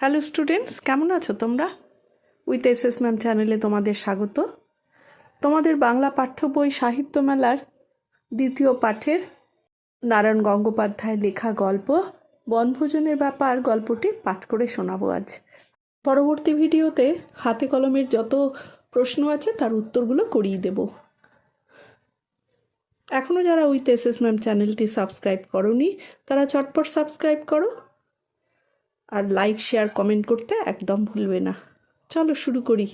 Hello students, কেমন আছো তোমরা? উইথ এসএস ম্যাম চ্যানেলে তোমাদের স্বাগত। তোমাদের বাংলা পাঠ্য বই সাহিত্য মেলার দ্বিতীয় পাঠের নারায়ণ গঙ্গোপাধ্যায়ের লেখা গল্প বনভোজনের ব্যাপার গল্পটি পাঠ করে শোনাবো আজ। পরবর্তী ভিডিওতে হাতে কলমের যত প্রশ্ন আছে তার উত্তরগুলো করিয়ে দেব। এখনও যারা উইথ এসএস ম্যাম চ্যানেলটি সাবস্ক্রাইব করোনি তারা চটপট সাবস্ক্রাইব করো, আর লাইক শেয়ার কমেন্ট করতে একদম ভুলবে না। চলো শুরু করি।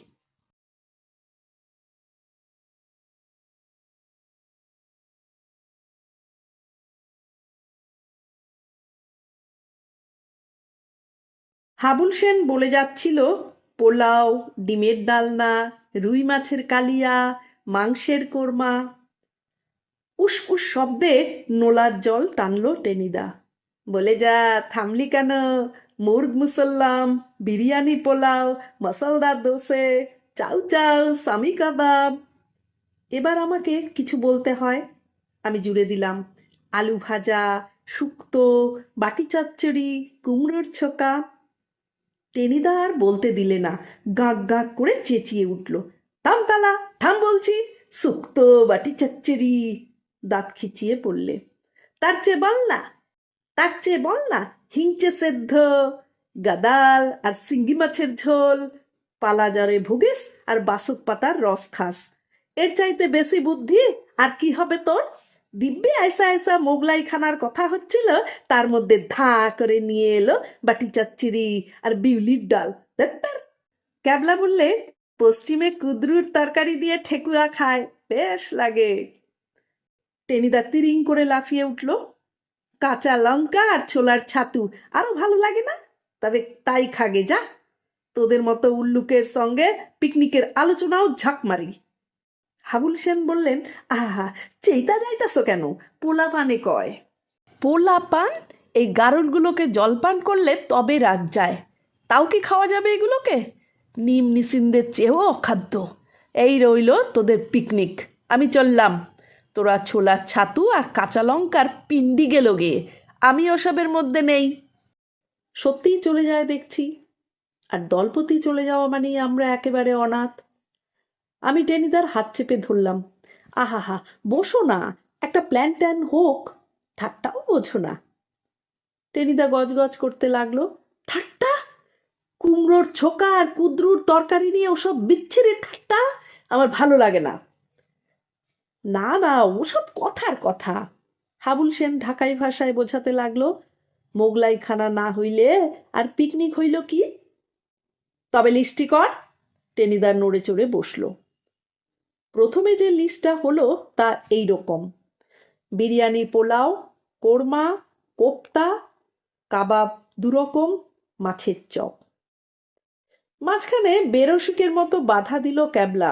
হাবুল সেন বলে যাচ্ছিল পোলাও, ডিমের ডালনা, রুই মাছের কালিয়া, মাংসের কোরমা। উস উস শব্দে নোলার জল টানলো টেনিদা। বলে যা, থামলি কেন? মুর্গ মুসল্লাম, বিরিয়ানি, পোলাও, মশালদার দোসে, চাউ চাউ, সামি কাবাব। এবার আমাকে কিছু বলতে হয়। আমি জুড়ে দিলাম, আলু ভাজা, শুক্তো, বাটি চচ্চড়ি, কুমড়োর ছোকা। টেনিদা আর বলতে দিলে না, গাঁক গাঁক করে চেঁচিয়ে উঠল, থাম পালা, থাম বলছি, শুক্তো, বাটি চচ্চড়ি। দাঁত খিচিয়ে পড়লে, তার চেয়ে বল না, তার চেয়ে বল না, হিংচে সেদ্ধ, গাদাল আর সিঙ্গি মাছের ঝোল, পালা জ্বরে ভুগিস আর বাসক পাতার রস খাস। এর চাইতে বেশি বুদ্ধি আর কি হবে তোর? দিব্যি আয়সা আয়সা মোগলাই খানার কথা হচ্ছিল, তার মধ্যে ধা করে নিয়ে এলো বাটি চচ্চড়ি আর বিউলির ডাল। দেখতার। ক্যাবলা বললে, পশ্চিমে কুদরুর তরকারি দিয়ে ঠেকুয়া খায়, বেশ লাগে। টেনিদা তিরিং করে লাফিয়ে উঠল, কাঁচা লঙ্কা আর ছোলার ছাতু আরো ভালো লাগে না? তবে তাই খাগে যা, তোদের মতো উল্লুকের সঙ্গে পিকনিকের আলোচনাও ঝাঁক মারি। হাবুল সেন বললেন, আহা, চেইতা যাইতাছ কেন? পোলা পানে কয়। পোলা পান? এই গারুরগুলোকে জলপান করলে তবে রাগ যায়। তাও কি খাওয়া যাবে এগুলোকে? নিম নিসিন্দের চেয়েও অখাদ্য। এই রইল তোদের পিকনিক, আমি চললাম। তোরা ছোলার ছাতু আর কাঁচা লঙ্কার পিন্ডি গেল গে, আমি ওসবের মধ্যে নেই। সত্যিই চলে যায় দেখছি, আর দলপতি চলে যাওয়া মানেই আমরা একেবারে অনাথ। আমি টেনিদার হাত চেপে ধরলাম, আহা, বসো না, একটা প্ল্যান ট্যান হোক। ঠাট্টাও বোঝো না। টেনিদা গজগজ করতে লাগলো, ঠাট্টা? কুমড়োর ছোকা আর কুদ্রুর তরকারি নিয়ে ওসব বিচ্ছিরি ঠাট্টা আমার ভালো লাগে না। না না, ওসব কথার কথা। হাবুল সেন ঢাকাই ভাষায় বোঝাতে লাগলো, মোগলাই খানা না হইলে আর পিকনিক হইল কি? তবে লিস্টি কর। টেনিদার নড়ে চড়ে বসল। প্রথমে যে লিস্টটা হলো তা এই রকম: বিরিয়ানি, পোলাও, কোরমা, কোপ্তা, কাবাব দুরকম, মাছের চপ। মাঝখানে বেরসিকের মতো বাধা দিল ক্যাবলা,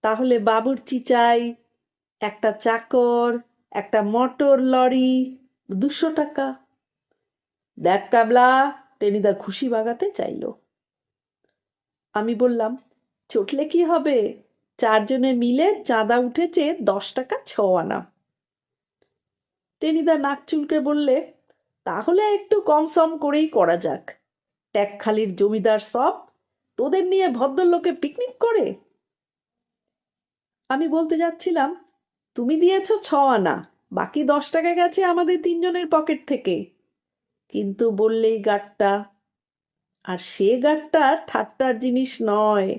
তাহলে বাবুর্চি চাই, একটা চাকর, একটা মোটর লরি, 200 টাকা। দেখ ক্যাবলা, টেনিদা খুশি বাগাতে চাইল। আমি বললাম, চটলে কি হবে, 4 জনে মিলে চাঁদা উঠেছে 10 টাকা 6 আনা। টেনিদা নাক চুলকে বললে, তাহলে একটু কম সম করেই করা যাক। ট্যাকখালির জমিদার সব তোদের নিয়ে ভদ্রলোকে পিকনিক করে। আমি বলতে যাচ্ছিলাম, তুমি দিয়েছ 6 আনা, বাকি 10 টাকা গেছে আমাদের 3 জনের পকেট থেকে। কিন্তু বললেই গাট্টা, আর সে গাট্টা ঠাট্টার জিনিস নয়,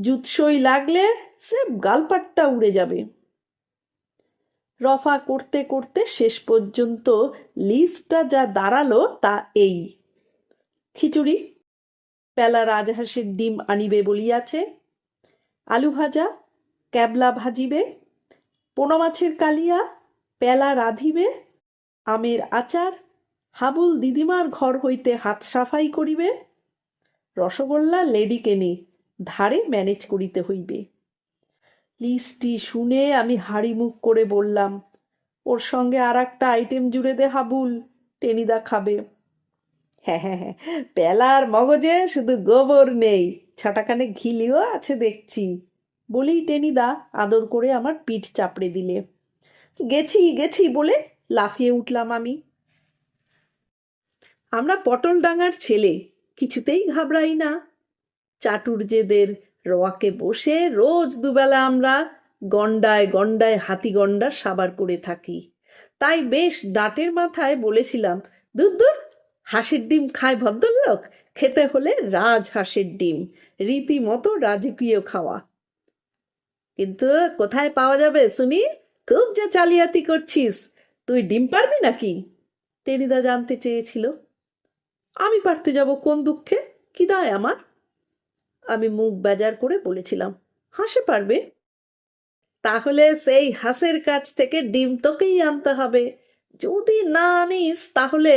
জুৎসই লাগলে সে গালপাট্টা উড়ে যাবে। রফা করতে করতে শেষ পর্যন্ত লিস্টটা যা দাঁড়ালো তা এই: খিচুড়ি, পেলা রাজহাঁসের ডিম আনিবে বলিয়াছে, আলু ভাজা, ক্যাবলা ভাজিবে, পোনা মাছের কালিয়া, পেলা রাঁধিবে, আমের আচার, হাবুল দিদিমার ঘর হইতে হাত সাফাই করিবে, রসগোল্লা লেডিকেনি ধারে ম্যানেজ করিতে হইবে। লিস্টটি শুনে আমি হাড়ি মুখ করে বললাম, ওর সঙ্গে আর একটা আইটেম জুড়ে দে হাবুল, টেনিদা খাবে। হ্যাঁ হ্যাঁ হ্যাঁ, পেলার মগজে শুধু গোবর নেই, ছটাখানে ঘিলিও আছে দেখছি, বলেই টেনিদা আদর করে আমার পিঠ চাপড়ে দিলে। গেছি গেছি বলে লাফিয়ে উঠলাম আমি। আমরা পটলডাঙ্গার ছেলে, কিছুতেই ঘাবড়াই না। চাটুর্যেদের রোয়াকে বসে রোজ দুবেলা আমরা গন্ডায় গন্ডায় হাতিগন্ডা সাবার করে থাকি। তাই বেশ ডাঁটের মাথায় বলেছিলাম, দূর দূর, হাঁসের ডিম খায় ভদ্রলোক, খেতে হলে রাজহাঁসের ডিম, রীতিমতো রাজকীয় খাওয়া। কিন্তু কোথায় পাওয়া যাবে শুনি? খুব যে জালিয়াতি করছিস, তুই ডিম পারবি নাকি? টেনিদা জানতে চেয়েছিল। আমি পারতে যাব কোন দুঃখে, কি দায় আমার? আমি মুখ বেজার করে বলেছিলাম, হাঁসে পারবে। তাহলে সেই হাঁসের কাছ থেকে ডিম তোকেই আনতে হবে। যদি না আনিস তাহলে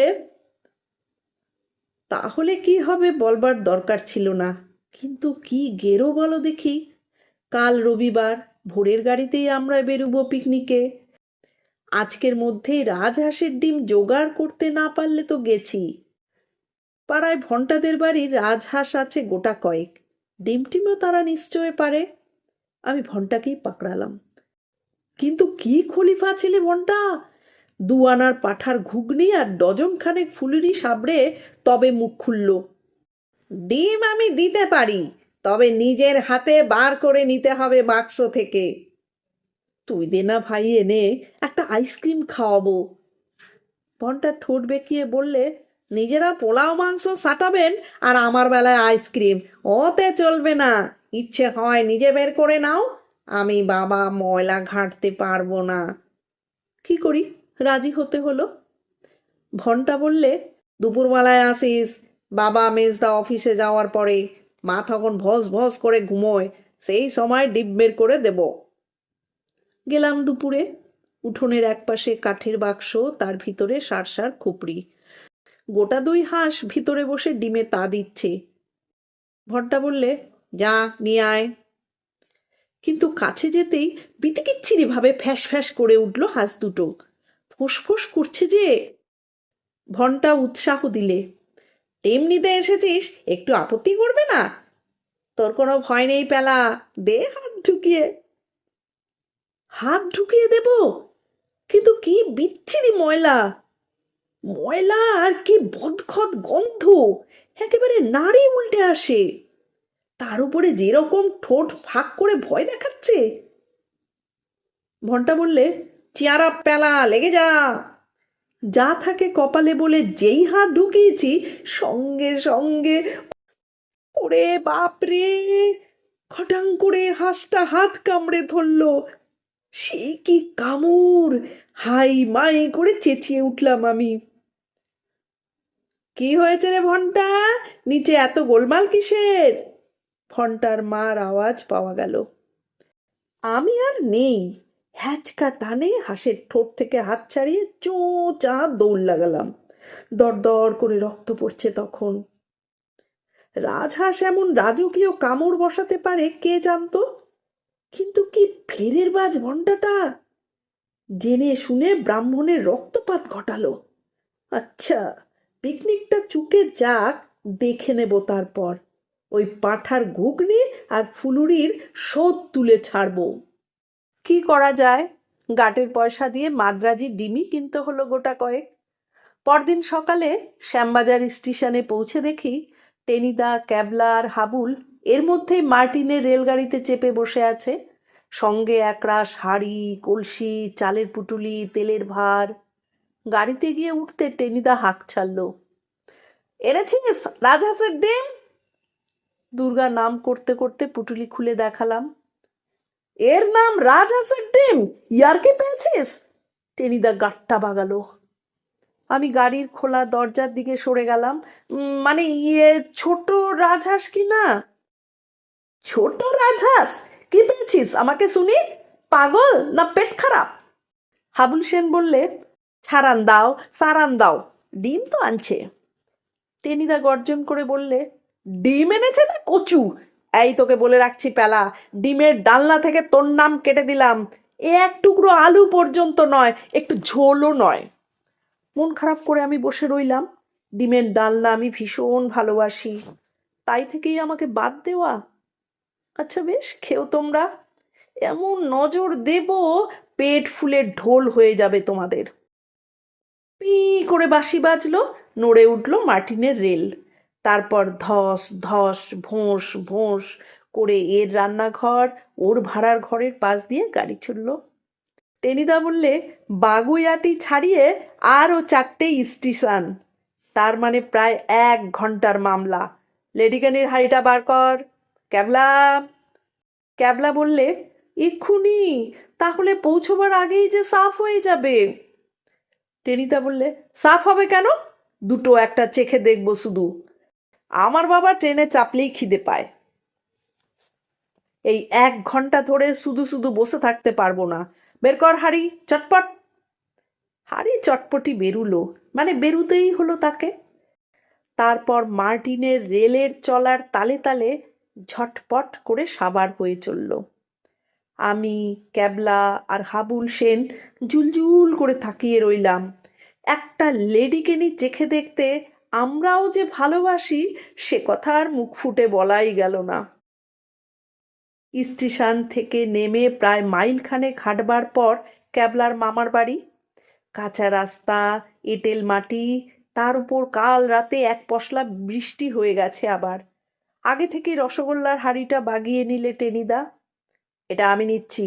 তাহলে কি হবে বলবার দরকার ছিল না, কিন্তু কি গেরো বলো দেখি। কাল রবিবার, ভোরের গাড়িতেই আমরা বেরুবো পিকনিকে। আজকের মধ্যেই রাজহাঁসের ডিম জোগাড় করতে না পারলে তো গেছি। পাড়ায় ভন্টাদের বাড়ির রাজহাঁস আছে গোটা কয়েক, ডিম টিমও তারা নিশ্চয় পারে। আমি ভন্টাকেই পাকড়ালাম। কিন্তু কি খলিফা ছেলে ভন্টা! 2 আনার পাঁঠার ঘুগনি আর ডজন খানেক ফুলুরি সাবড়ে তবে মুখ খুলল। ডিম আমি দিতে পারি, তবে নিজের হাতে বার করে নিতে হবে বাক্স থেকে। তুই দে না ভাই, এনে একটা আইসক্রিম খাওয়াবো। ভন্টা ঠোঁট বেঁকিয়ে বললে, নিজেরা পোলাও মাংস সাটাবেন আর আমার বেলায় আইসক্রিম, ওতে চলবে না। ইচ্ছে হয় নিজে বের করে নাও, আমি বাবা ময়লা ঘাঁটতে পারবো না। কি করি, রাজি হতে হলো। ভন্টা বললে, দুপুরবেলায় আসিস, বাবা মেজদা অফিসে যাওয়ার পরে, মা তখন ভস ভস করে ঘুমোয়, সেই সময় ডিম বের করে দেব। গেলাম দুপুরে। উঠোনের একপাশে কাঠের বাক্স, তার ভিতরে সার খুপড়ি, গোটা 2 হাঁস ভিতরে বসে ডিমে তা দিচ্ছে। ভন্টা বললে, যা নিয়ে আয়। কিন্তু কাছে যেতেই বিতিকিচ্ছিরি ভাবে ফ্যাস ফ্যাস করে উঠল হাঁস দুটো। ফোঁস করছে যে। ভন্টা উৎসাহ দিলে, ডিম নিতে এসেছিস, একটু আপত্তি করবে না? তোর কোনো ভয় নেই পেলা, দে হাত ঢুকিয়ে। হাত ঢুকিয়ে দেব? কিন্তু কি বিচ্ছিরি ময়লা! ময়লা আর কি বদখত গন্ধ, একেবারে নাড়ি উল্টে আসে। তার উপরে যেরকম ঠোঁট ফাঁক করে ভয় দেখাচ্ছে। ভন্টা বললে, চেয়ারা পেলা, লেগে যা। যা থাকে কপালে বলে যেই হাত ঢুকিয়েছি, সঙ্গে সঙ্গে ওরে বাপরে, খটাং করে হাঁসটা হাত কামড়ে ধরল। সে কি কামড়! হাই মাই করে চেঁচিয়ে উঠলাম আমি। কি হয়েছে রে ভন্টা, নিচে এত গোলমাল কিসের? ভন্টার মার আওয়াজ পাওয়া গেল। আমি আর নেই, হ্যাচকা টানে হাঁসের ঠোঁট থেকে হাত ছাড়িয়ে চোঁচা দৌড় লাগালাম। দর করে রক্ত পড়ছে তখন। রাজহাঁস এমন রাজকীয় কামড় বসাতে পারে কে জানতো, কিন্তু কি ফেরের বাজ ভন্টাটা! জেনে শুনে ব্রাহ্মণের রক্তপাত ঘটালো। আচ্ছা, পিকনিকটা চুকে যাক, দেখে নেব তারপর। ওই পাঁঠার ঘুগনি আর ফুলুরির শোধ তুলে ছাড়ব। কি করা যায়, গাটের পয়সা দিয়ে মাদ্রাজি ডিমই কিনতে হলো গোটা কয়েক। পরদিন সকালে শ্যামবাজার স্টেশনে পৌঁছে দেখি টেনিদা, ক্যাবলা আর হাবুল এর মধ্যেই মার্টিনের রেলগাড়িতে চেপে বসে আছে, সঙ্গে একরাশ হাঁড়ি, কলসি, চালের পুটুলি, তেলের ভার। গাড়িতে গিয়ে উঠতে টেনিদা হাঁক ছাড়ল, এনেছিস রাজহাঁসের ডিম? দুর্গা নাম করতে করতে পুটুলি খুলে দেখালাম। এর নাম রাজহাঁসের ডিম? ইয়ার্কি পেয়েছিস? টেনিদা গাট্টা বাগালো। আমি গাড়ির খোলা দরজার দিকে সরে গেলাম। মানে ছোট রাজহাঁস কি না? ছোট রাজহাঁস কি পেয়েছিস আমাকে শুনি? পাগল না পেট খারাপ? হাবুল সেন বললে, ছাড়ান দাও, সারান দাও, ডিম তো আনছে। টেনিদা গর্জন করে বললে, ডিম এনেছে না কচু? এই তোকে বলে রাখছি পেলা, ডিমের ডালনা থেকে তোর নাম কেটে দিলাম। এক টুকরো আলু পর্যন্ত নয়, একটু ঝোলও নয়। মন খারাপ করে আমি বসে রইলাম। ডিমের ডালনা আমি ভীষণ ভালোবাসি, তাই থেকেই আমাকে বাদ দেওয়া। আচ্ছা বেশ, খেও তোমরা, এমন নজর দেব পেট ফুলে ঢোল হয়ে যাবে তোমাদের। পি করে বাঁশি বাজলো, নড়ে উঠল মার্টিনের রেল। তারপর ধস ধস ভোঁস ভোঁস করে এর রান্নাঘর ওর ভাড়ার ঘরের পাশ দিয়ে গাড়ি ছুটল। টেনিদা বললে, বাগুইআটি ছাড়িয়ে আরও 4টে স্টেশন, তার মানে প্রায় 1 ঘন্টার মামলা। লেডিকেনির হাঁড়িটা বার কর। ক্যাবলা। ক্যাবলা বললে, এক্ষুনি, তাহলে পৌঁছবার আগেই যে সাফ হয়ে যাবে। টেনিদা বললে, সাফ হবে কেন? দুটো একটা চেখে দেখবো শুধু। আমার বাবা ট্রেনে চাপলেই খিদে পায়। এই 1 ঘন্টা ধরে শুধু শুধু বসে থাকতে পারবো না। বের কর হাঁড়ি, চটপট। হাঁড়ি চটপটি বেরুলো, মানে বেরুতেই হলো তাকে। তারপর মার্টিনের রেলের চলার তালে তালে ঝটপট করে সাবার হয়ে চলল। আমি, ক্যাবলা আর হাবুল সেন জুলজুল করে তাকিয়ে রইলাম। একটা লেডিকেনি চেখে দেখতে আমরাও যে ভালোবাসি সে কথা আর মুখ ফুটে বলাই গেল না। স্টেশন থেকে নেমে প্রায় মাইলখানেক হাঁটবার পর ক্যাবলার মামার বাড়ি। কাঁচা রাস্তা, এঁটেল মাটি, তার উপর কাল রাতে এক পশলা বৃষ্টি হয়ে গেছে আবার। আগে থেকে রসগোল্লার হাঁড়িটা বাগিয়ে নিলে টেনিদা। এটা আমি নিচ্ছি,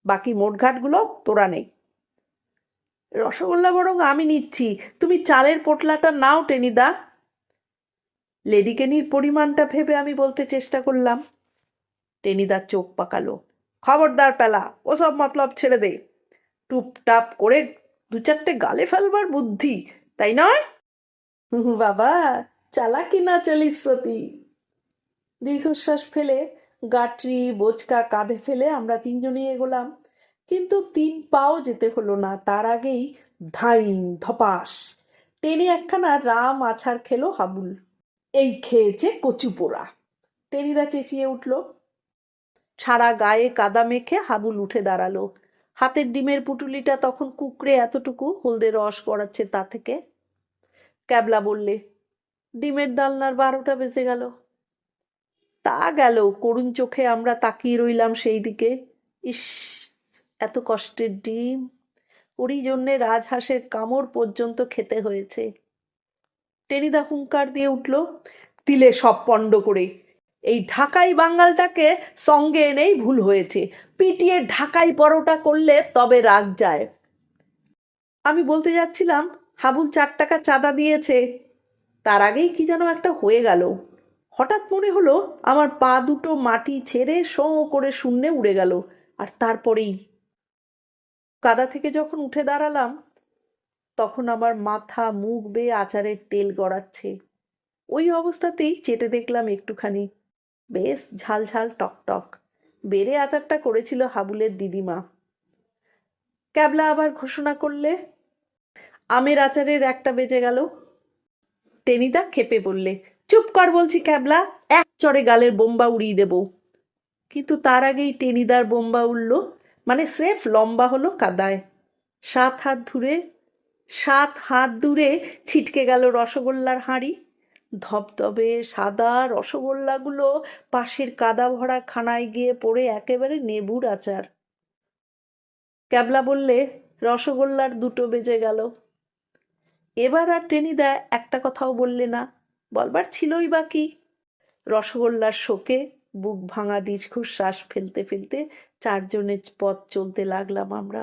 বাকি মোটঘাটগুলো তোরা নেই। রসগোল্লা বরং আমি নিচ্ছি, তুমি চালের পোটলাটা নাও টেনিদা। লেডিকেনির পরিমাণটা ভেবে আমি বলতে চেষ্টা করলাম। টেনিদা চোখ পাকালো। খবরদার পেলা, ওসব মতলব ছেড়ে দে। টুপটাপ করে 2-4টে গালে ফেলবার বুদ্ধি, তাই নয়? বাবা, চালাকি না চলিস সতী। দীর্ঘশ্বাস ফেলে গাটরি বোচকা কাঁধে ফেলে আমরা 3জনই এগোলাম। কিন্তু 3 পাও যেতে হলো না, তার আগেই ধাইন ধপাস টেনে একখানা রাম আছাড় খেলো হাবুল। এই খেয়েছে কচু পোড়া। টেনিদা চেঁচিয়ে উঠল। সারা গায়ে কাদা মেখে হাবুল উঠে দাঁড়ালো। হাতের ডিমের পুটুলিটা তখন কুকড়ে এতটুকু, হলদে রস গড়াচ্ছে তা থেকে। ক্যাবলা বললে, ডিমের ডালনার 12টা বেজে গেল। তা গেল, করুণ চোখে আমরা তাকিয়ে রইলাম সেই দিকে। ইস, এত কষ্টের ডিম! ওরই জন্যে রাজহাঁসের কামড় পর্যন্ত খেতে হয়েছে। টেনিদা হুঙ্কার দিয়ে উঠল, দিলে সব পণ্ড করে। এই ঢাকাই বাঙালটাকে সঙ্গে এনেই ভুল হয়েছে। পিটিয়ে ঢাকাই পরোটা করলে তবে রাগ যায়। আমি বলতে যাচ্ছিলাম, হাবুল 4 টাকা চাঁদা দিয়েছে। তার আগেই কি যেন একটা হয়ে গেল। হঠাৎ মনে হলো আমার পা দুটো মাটি ছেড়ে শোঁ করে শূন্যে উড়ে গেল। আর তারপরেই কাদা থেকে যখন উঠে দাঁড়ালাম, তখন আমার মাথা মুখ বেয়ে আচারের তেল গড়াচ্ছে। ওই অবস্থাতেই চেটে দেখলাম একটুখানি, বেশ ঝাল ঝাল টকটক। বেড়ে আচারটা করেছিল হাবুলের দিদিমা। ক্যাবলা আবার ঘোষণা করলে, আমের আচারের 1টা বেজে গেল। টেনিদা খেপে বললে, চুপ কর বলছি ক্যাবলা, এক চড়ে গালের বোম্বা উড়িয়ে দেব। কিন্তু তার আগেই টেনিদার বোম্বা উড়ল, মানে স্রেফ লম্বা হলো কাদায়। 7 হাত দূরে ছিটকে গেল রসগোল্লার হাঁড়ি। ধবধবে সাদা রসগোল্লাগুলো পাশের কাদা ভরা খানায় গিয়ে পড়ে একেবারে নেবুর আচার। ক্যাবলা বললে, রসগোল্লার 2টো বেজে গেল। এবার আর টেনিদা একটা কথাও বললে না, বলবার ছিলই বা কি। রসগোল্লার শোকে বুক ভাঙা দীর্ঘশ্বাস ফেলতে ফেলতে 4জনের পথ চলতে লাগলাম আমরা।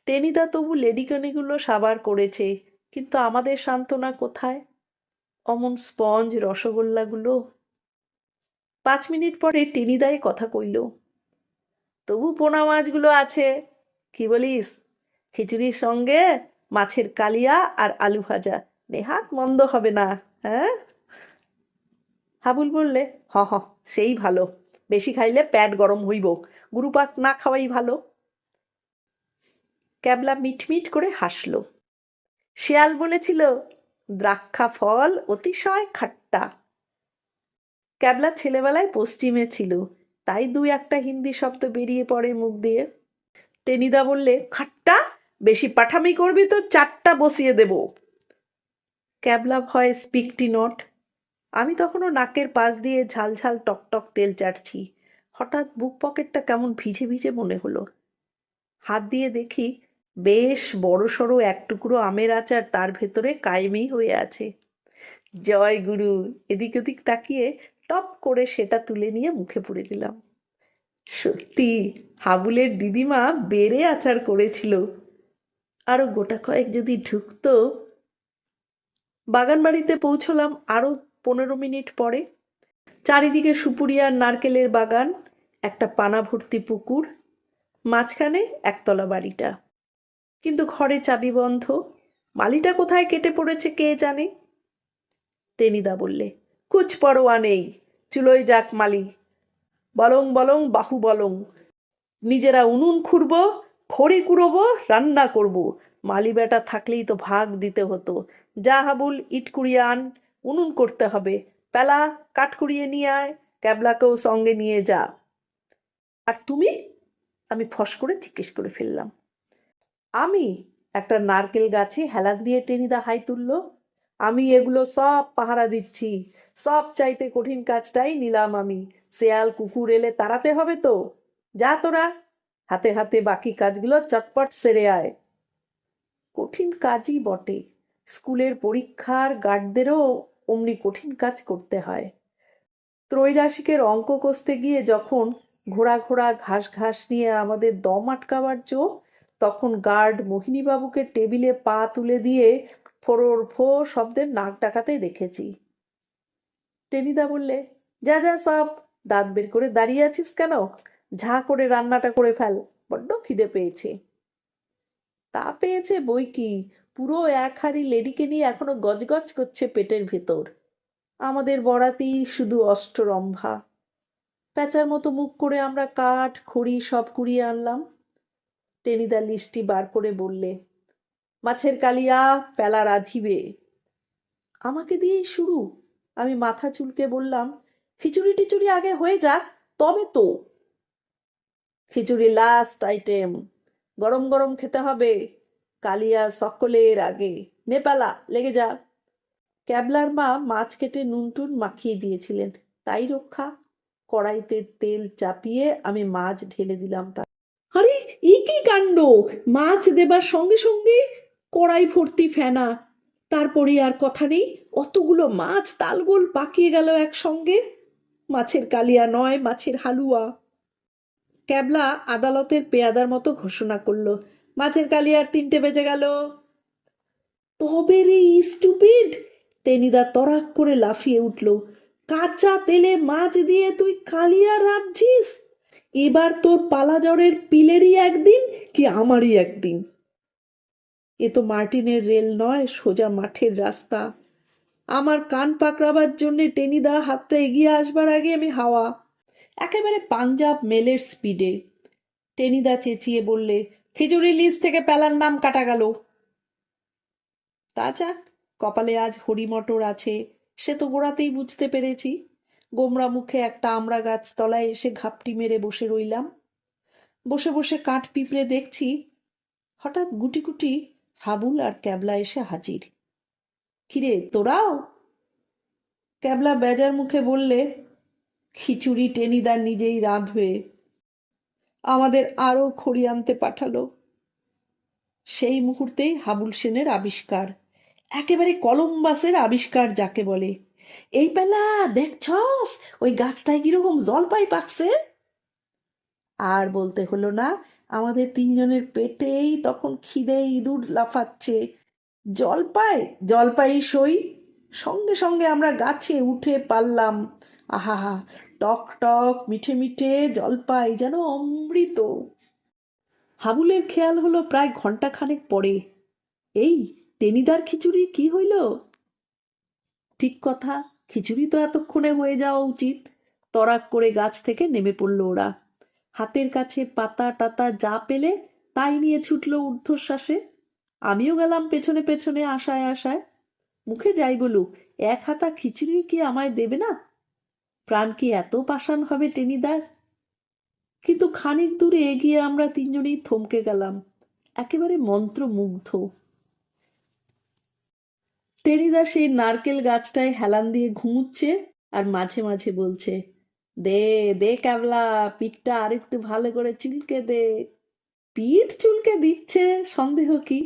টেনিদা তবু লেডিকেনিগুলো সাবার করেছে, কিন্তু আমাদের সান্ত্বনা কোথায়? অমন স্পঞ্জ রসগোল্লাগুলো। 5 মিনিট পরে টেনিদাই কথা কইল, তবু পোনা মাছগুলো আছে, কি বলিস? খিচুড়ির সঙ্গে মাছের কালিয়া আর আলু ভাজা, নেহাত মন্দ হবে না, হ্যাঁ? হাবুল বললে, হ হ, সেই ভালো। বেশি খাইলে পেট গরম হইব, গুরুপাক না খাওয়াই ভালো। ক্যাবলা মিটমিট করে হাসল। শেয়াল বলেছিল, দ্রাক্ষা ফল অতিশয় খাট্টা। ক্যাবলা ছেলেবেলায় পশ্চিমে ছিল, তাই 2-1টা হিন্দি শব্দ বেরিয়ে পড়ে মুখ দিয়ে। টেনিদা বললে, খাট্টা? বেশি পাঠামি করবি তো 4টা বসিয়ে দেব। ক্যাবলা ভয়ে স্পিকটি নট। আমি তখনও নাকের পাশ দিয়ে ঝালঝাল টকটক তেল চাটছি। হঠাৎ বুক পকেটটা কেমন ভিজে ভিজে মনে হলো। হাত দিয়ে দেখি বেশ বড়সড় 1 টুকরো আমের আচার তার ভেতরে কায়েমি হয়ে আছে। জয় গুরু। এদিক ওদিক তাকিয়ে টপ করে সেটা তুলে নিয়ে মুখে পুরে দিলাম। সত্যি হাবুলের দিদিমা বেড়ে আচার করেছিল, আরো গোটা কয়েক যদি ঢুকতো। বাগানবাড়িতে পৌঁছলাম আরো 15 মিনিট পরে। চারিদিকে সুপুরি আর নারকেলের বাগান, একটা পানা ভর্তি পুকুর, মাঝখানে একতলা বাড়িটা। কিন্তু ঘরে চাবি বন্ধ। মালিটা কোথায় কেটে পড়েছে কে জানে। টেনিদা বললে, কুছ পরোয়া নেই, চুলোয় যাক মালি, বলং বলং বাহু বলং, নিজেরা উনুন খুঁড়ব, খড়ি কুড়োবো, রান্না করব। মালি বেটা থাকলেই তো ভাগ দিতে হতো। যা হাবুল, ইট কুড়িয়ে আন, উনুন করতে হবে। পেলা, কাঠ কুড়িয়ে নিয়ে আয়, ক্যাবলাকেও সঙ্গে নিয়ে যা। আর তুমি? আমি ফস করে জিজ্ঞেস করে ফেললাম। আমি? একটা নারকেল গাছে হেলান দিয়ে টেনিদা হাই তুলল। আমি এগুলো সব পাহারা দিচ্ছি। সব চাইতে কঠিন কাজটাই নিলাম আমি। শেয়াল কুকুর এলে তাড়াতে হবে তো। যা তোরা, হাতে হাতে বাকি কাজগুলো চটপট সেরে আয়। কঠিন কাজই বটে। স্কুলের পরীক্ষার গার্ডদেরও অমনি কঠিন কাজ করতে হয়। ত্রৈরাশিকের অঙ্ক কষতে গিয়ে যখন ঘোড়া ঘোড়া ঘাস ঘাস নিয়ে আমাদের দম আটকাবার জো, তখন গার্ড মোহিনীবাবুকে টেবিলে পা তুলে দিয়ে ফোড়র ফো শব্দের নাক ডাকাতে দেখেছি। টেনিদা বললে, যা যা সব, দাঁত বের করে দাঁড়িয়ে আছিস কেন? ঝা করে রান্নাটা করে ফেল, বড্ড খিদে পেয়েছে। তা পেয়েছে বই কি, পুরো এক হাঁড়ি লেডিকে নিয়ে এখনো গজগজ করছে পেটের ভেতর। আমাদের বরাতেই শুধু অষ্টরম্ভা। প্যাঁচার মতো মুখ করে আমরা কাঠ খড়ি সব কুড়িয়ে আনলাম। টেনিদা লিস্টি বার করে বললে, মাছের কালিয়া, পেলা রাঁধিবে। আমাকে দিয়েই শুরু। আমি মাথা চুলকে বললাম, খিচুড়ি টিচুড়ি আগে হয়ে যাক তবে তো। খিচুড়ি লাস্ট আইটেম, গরম গরম খেতে হবে। কালিয়া সকলের আগে। নেপালা, লেগে যা। ক্যাবলার মা মাছ কেটে নুন টুন মাখিয়ে দিয়েছিলেন, তাই রক্ষা। কড়াইতে তেল চাপিয়ে আমি মাছ ঢেলে দিলাম। তা আরে, এই কি কাণ্ড! মাছ দেবার সঙ্গে সঙ্গে কড়াই ভর্তি ফেনা। তারপরে আর কথা নেই, অতগুলো মাছ তালগোল পাকিয়ে গেল একসঙ্গে। মাছের কালিয়া নয়, মাছের হালুয়া। ক্যাবলা আদালতের পেয়াদার মতো ঘোষণা করলো, মাছের কালিয়ার 3টে বেজে গেল। তবে রে স্টুপিড! টেনিদা তরাক করে লাফিয়ে উঠল। কাঁচা তেলে মাছ দিয়ে তুই কালিয়া রাঁধছিস? এবার তোর পালা জ্বরের পিলেরই একদিন, কি আমারই একদিন। এ তো মার্টিনের রেল নয়, সোজা মাঠের রাস্তা। আমার কান পাকড়াবার জন্যে টেনিদা হাতটা এগিয়ে আসবার আগে আমি হাওয়া, একেবারে পাঞ্জাব মেলের স্পিডে। টেনিদা চেঁচিয়ে বললে, খিচুড়ি লিস্ট থেকে পেলার নাম কাটা গেল। তা যাক, কপালে আজ হরিমটর আছে, সে তো গোড়াতেই বুঝতে পেরেছি। গোমরা মুখে একটা আমড়া গাছ তলায় এসে ঘাপটি মেরে বসে রইলাম। বসে বসে কাঠ পিঁপড়ে দেখছি। হঠাৎ গুটি গুটি হাবুল আর ক্যাবলা এসে হাজির। কিরে তোরাও? ক্যাবলা বেজার মুখে বললে, খিচুড়ি টেনিদা নিজেই রাঁধবে। আমাদের আরও খড়ি আনতে পাঠালো। সেই মুহূর্তেই হাবুল সেনের আবিষ্কার, একেবারে কলম্বাসের আবিষ্কার যাকে বলে। এই বেলা দেখছস ওই গাছটায় কিরকম জলপাই পাকছে? আর বলতে হলো না, আমাদের 3জনের পেটেই তখন খিদে ইঁদুর লাফাচ্ছে। জলপাই, জলপাই সই। সঙ্গে সঙ্গে আমরা গাছে উঠে পারলাম। আহা, টক টক মিঠে মিঠে জলপাই যেন অমৃত। হাবুলের খেয়াল হলো প্রায় ঘন্টাখানেক পরে, এই টেনিদার খিচুড়ি কি হইল? ঠিক কথা, খিচুড়ি তো এতক্ষণে হয়ে যাওয়া উচিত। তরাক করে গাছ থেকে নেমে পড়ল ওরা। হাতের কাছে পাতা টাতা যা পেলে তাই নিয়ে ছুটল ঊর্ধ্বশ্বাসে। আমিও গেলাম পেছনে পেছনে আশায় আশায়। মুখে যাই বলুক, 1 হাতা খিচুড়ি কি আমায় দেবে না? প্রাণ কি এত পাষাণ হবে টেনিদার? কিন্তু খানিক দূরে এগিয়ে আমরা 3জনেই থমকে গেলাম, একেবারে মন্ত্রমুগ্ধ। টেনিদা সেই নারকেল গাছটায় হেলান দিয়ে ঘুমুচ্ছে আর মাঝে মাঝে বলছে, দে দে ক্যাবলা, পিঠটা আরেকটু ভালো করে চুলকে দে। পিঠ চুলকে দিচ্ছে সন্দেহ কি,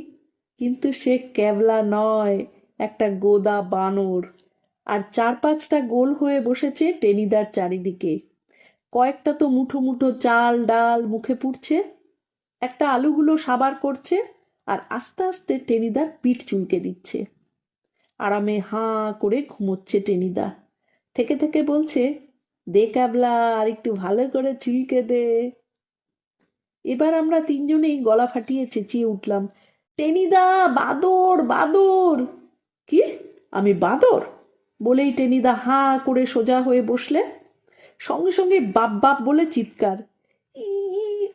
কিন্তু সে ক্যাবলা নয়, একটা গোদা বানর। আর 4-5টা গোল হয়ে বসেছে টেনিদার চারিদিকে। কয়েকটা তো মুঠো মুঠো চাল ডাল মুখে পুড়ছে, একটা আলুগুলো সাবার করছে, আর আস্তে আস্তে টেনিদার পিঠ চুলকে দিচ্ছে। আরামে হাঁ করে ঘুমোচ্ছে টেনিদা। থেকে থেকে বলছে, দে ক্যাবলা, আর একটু ভালো করে চুলকে দে। এবার আমরা তিনজনেই গলা ফাটিয়ে চেঁচিয়ে উঠলাম, টেনিদা, বাদর বাদর! কি, আমি বাদর? বলেই টেনিদা হাঁ করে সোজা হয়ে বসলে। সঙ্গে সঙ্গে বাপ বাপ বলে চিৎকার, ই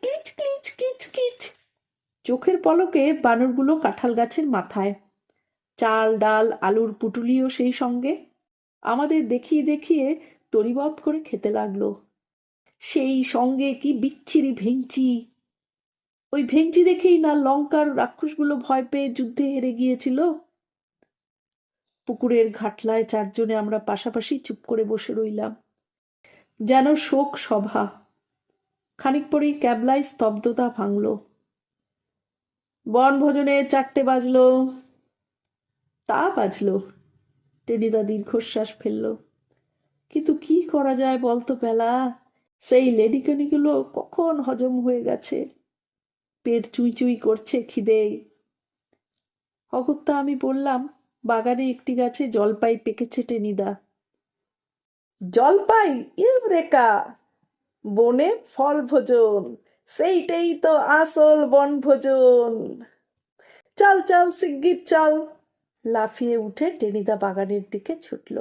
কিচ কিচ কিচ কিচ। চোখের পলকে বানরগুলো কাঁঠাল গাছের মাথায়, চাল ডাল আলুর পুটুলিও সেই সঙ্গে। আমাদের দেখিয়ে দেখিয়ে তরিবধ করে খেতে লাগলো। সেই সঙ্গে কি বিচ্ছিরি ভেঙচি! ওই ভেঙচি দেখেই না লঙ্কার রাক্ষসগুলো ভয় পেয়ে যুদ্ধে হেরে গিয়েছিল। পুকুরের ঘাটলায় চারজনে আমরা পাশাপাশি চুপ করে বসে রইলাম, যেন শোক সভা। খানিক পরেই ক্যাবলায় স্তব্ধতা ভাঙল। বনভোজনের 4টে বাজলো। তা বাজলো। টেনিদা দীর্ঘশ্বাস ফেলল। কিন্তু কি করা যায় বলতো বেলা? সেই লেডিকেনিগুলো কখন হজম হয়ে গেছে, পেট চুই চুই করছে খিদে। অগত্যা আমি বললাম, বাগানে একটি গাছে জলপাই পেকেছে টেনিদা। জলপাই? ইউরেকা! বনে ফল ভোজন, সেইটাই তো আসল বনভোজন। চল চল শিগগির চল। লাফিয়ে উঠে টেনিদা বাগানের দিকে ছুটল।